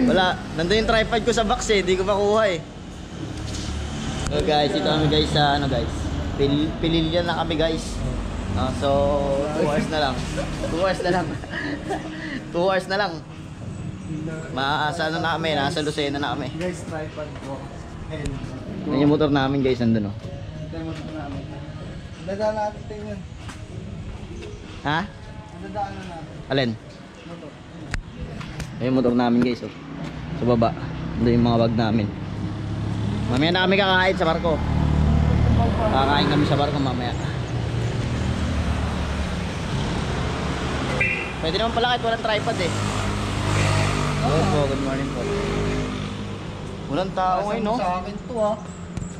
Wala, nandun yung tripod ko sa box eh, di ko makuha eh. So guys, ito kami guys sa ano guys, Pililyan na kami guys. So 2 hours na lang. 2 hours na lang. 2 hours na lang. Maasa na kami, nasa Lucena na kami. Guys, tripod ko. Yan yung motor namin guys, nandun oh. Ito yung motor namin. Dadaan natin tingnan. Ha? Dadaan na natin. Alin? Motor. Yan yung motor namin guys oh. Sa baba. Nandun yung mga bag namin. Mamaya na kami kakain sa barko. Kakain kami sa barko mamaya. Pwede naman pala kahit walang tripod eh. Opo, good morning po. Walang tao ngayon no? Sa akin to ah.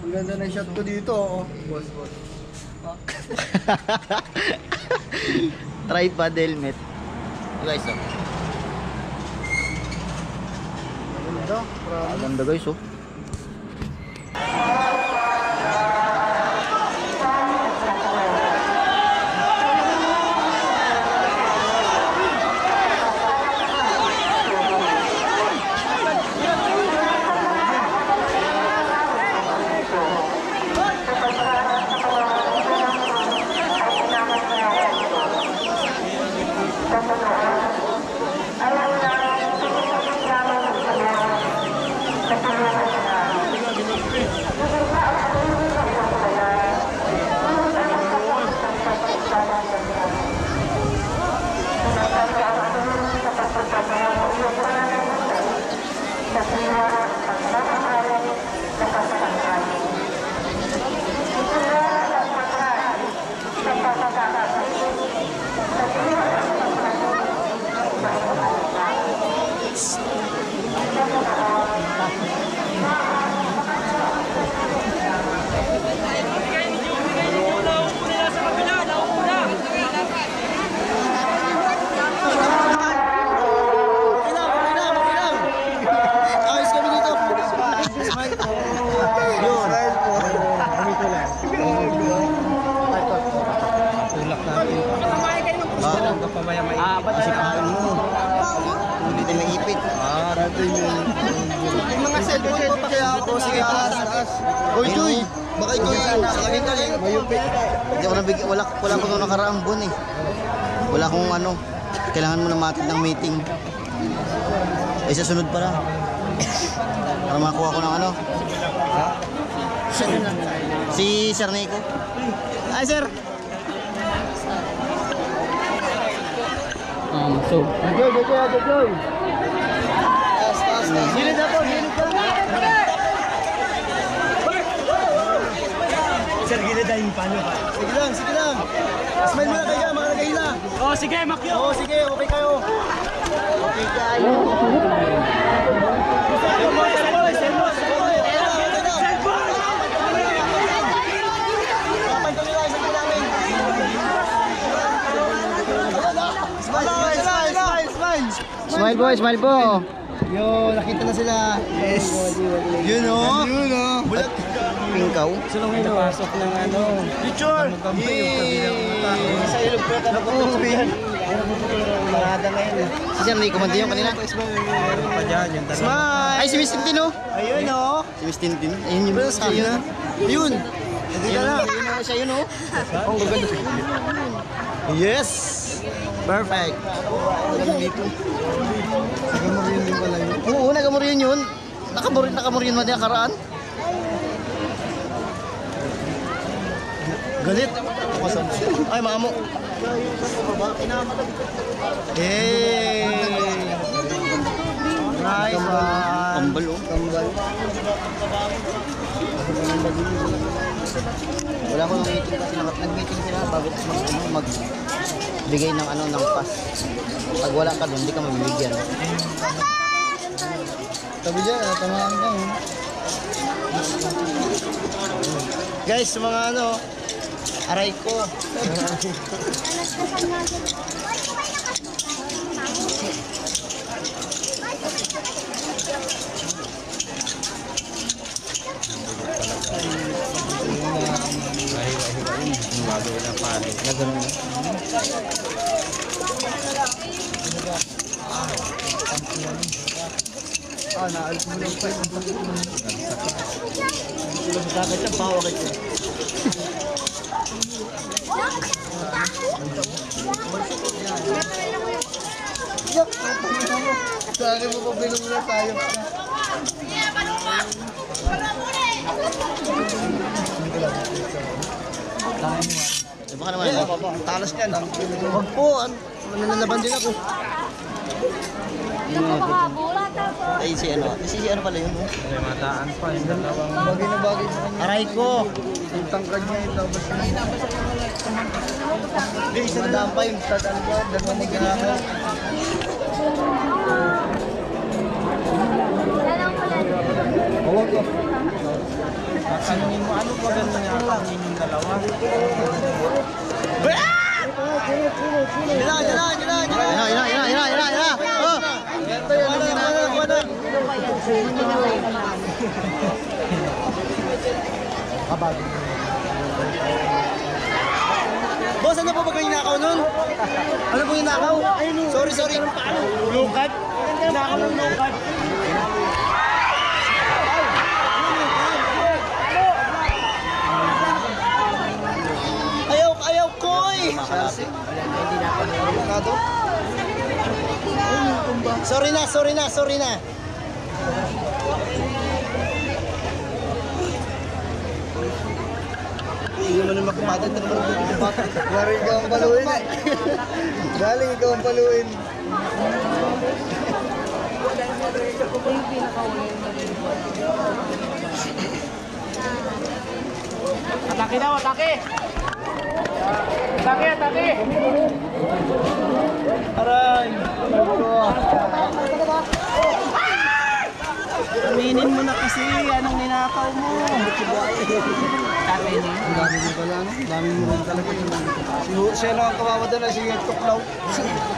Ang ganda na shot ko dito oh. Boss. Tripod helmet. Guys oh. Ganda. Ganda guys oh. Isipahan mo. Ulitin na ipit. Yung mga cellphone ko pa kaya ako. Sige, taas. Uy, Joy. Baka ikaw yun. Sa akin ka lang. Mayupit. Hindi ako nabigyan. Wala akong nakaraang buwan eh. Wala akong ano. Kailangan mo na matid ng meeting. Ay, sa sunod pala. Para makakuha ko ng ano. Si Sir Nico. Ay, Sir. So, Joy. Taas. gilid ako, gilid ka lang. Sir, gilid na yung panyo ka. Sige lang. Smile muna kayo, mga nagahila. Oh, sige, Makyo. Oo, sige, okay kayo. Okay kayo. Smile po, smile po. Yo, nakita na sila. Yes. Yun o. Bulat. Pingkaw. Sila may napasok ng ano. Picture. Sa ilog pa ka po. Marada na yun. Si Sir Nico, mandi yung kanina. Meron pa dyan yung tanong. Smile. Ay, si Miss Tintin oh. Ayun o. Si Miss Tintin. Ayun yung Miss Tintin. Yun. Hindi ka na. Ayun siya yun oh. Ang gaganda. Yes. Perfect. Dito. Nagamurion din pala yun. Oo, nagamurion yun. Nakamurion mo din nakaraan. Galit. Ay, mamo. Hey. Nice one. Kambal oh. Kambal. Wala ko meeting kasi nag-meeting sila bago magbigay ng ano ng pass. Pag wala ka doon, hindi ka mabibigyan. Tabi dyan, tamaan ka. Guys, sa mga ano, aray ko. naalis mo lang pa. Sakit siya, bawa ka siya. Sa akin mo pa bilong na tayo. Baka naman, talas niyan. Wag po, nananaban din ako. Ay, si ano pala yun? May mataan pa, yung dalawang bagay na bagay sa kanya. Aray ko! Yung tangkad niya, yung labas niya. Madaan pa yung tataan ko, dalawang maginakaw. Huwag ko. Tanungin mo, ano ba ganun niya kami yung dalawa? Ina. Oh! Ganito yun, ang ginagawa. Boss, ano po ba kayo nakaw nun? Ano po yung nakaw? Sorry. Lukat? Nakaw ng lukat. Ayaw ko eh! Avocado? Sorry na. Hindi naman yung makimatid na naman ang bakit. Galing ikaw ang paluin eh. Galing ikaw ang paluin. Atake daw, atake! Atake! Aray! Aminin mo na kasi anong ninakaw mo. Ang dami mo pala, no? Ang dami mo rin talaga. Siya lang ang kawawa doon, si Tuklaw.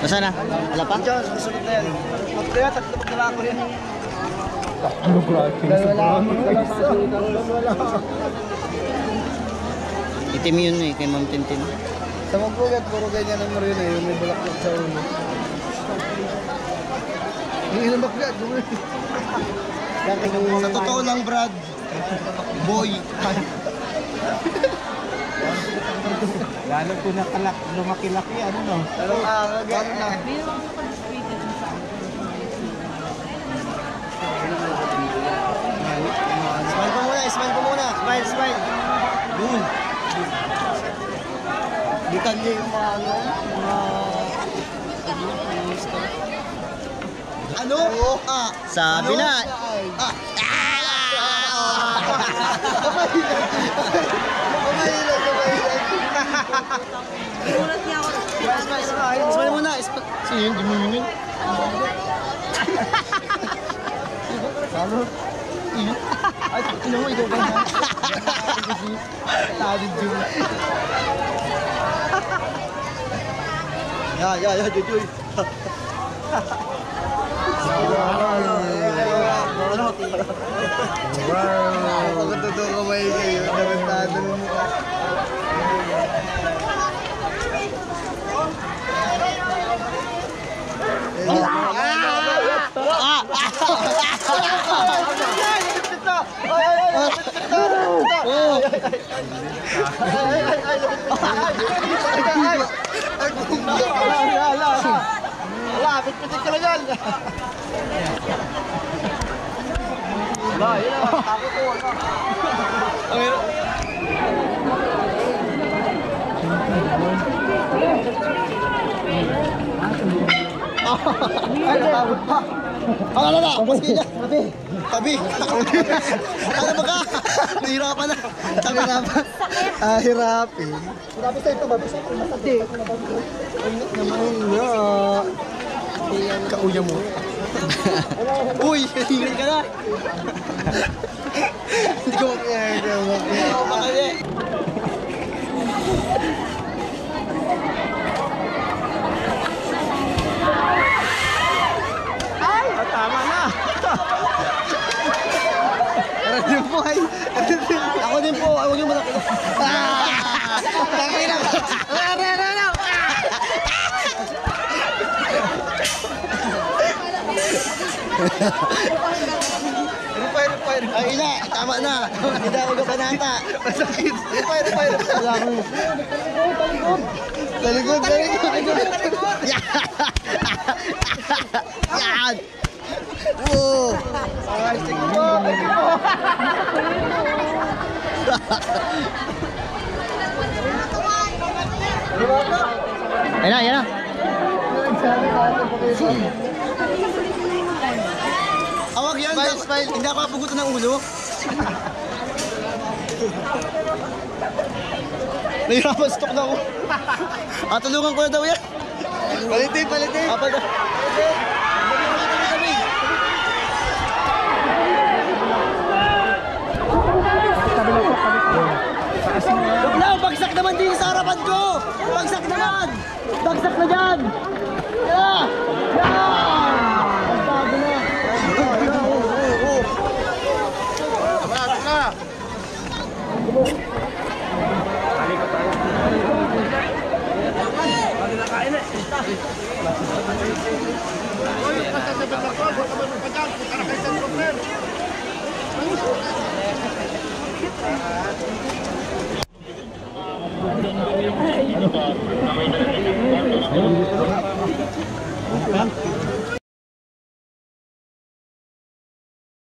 Nasaan na? Wala pa? Diyan, susunod na yan. Kaya tatlo pag nalako yan. Ano grabe? Wala. Itim yun eh, kay Ma'am Tintin. Sa magbugat, puro ganyan ang marina. Yung may bulaklak sa ulo. Yung ilang baklat, gumuli. Sa totoo lang, Brad. Boy. Lalo ko lumaki-laki, ano no? Pero gano'n na. Smile ko muna. Smile. Doon. Bukan niya yung mga ano? Sabi na! Smile muna. Sino yun? Di mo yun? Salud. Ay, ino mo, ikaw ba na? Tawid yun. Ya, Jujuy. Wow. Pag totoo kamay kayo, narantado mo mukha. Lapit-pitit ka lang yan. Wala, yun ang takot ko. Ay, natakot pa. Ano na? Paski niya! Tabi! Ano ba ka? Nahirapan na! Tabi na ba? Hirapin. Hirapin ito, mabisa ito. Masakit. Ano naman nga. Kauya mo. Uy! Hingin ka na! Hindi ko makakaya. Tama na. Ano po ay? Ako din po! Huwag yung malaki. Tangin na. Repair. Ay, ina, tama na. Hindi ako kabanata. Masakit. Repair. Wala ko. Talikod. Yan! Oo! Ay, sige po. Yan na. Awag yan, smile. Hindi ako kapugutan ng ulo. Nahirapan, stok na ako. Tulungan ko na daw yan. Palitin. Wala, bagsak naman din sa harapan ko! Bagsak naman! Bagsak na dyan! Yeah! Bagsago na!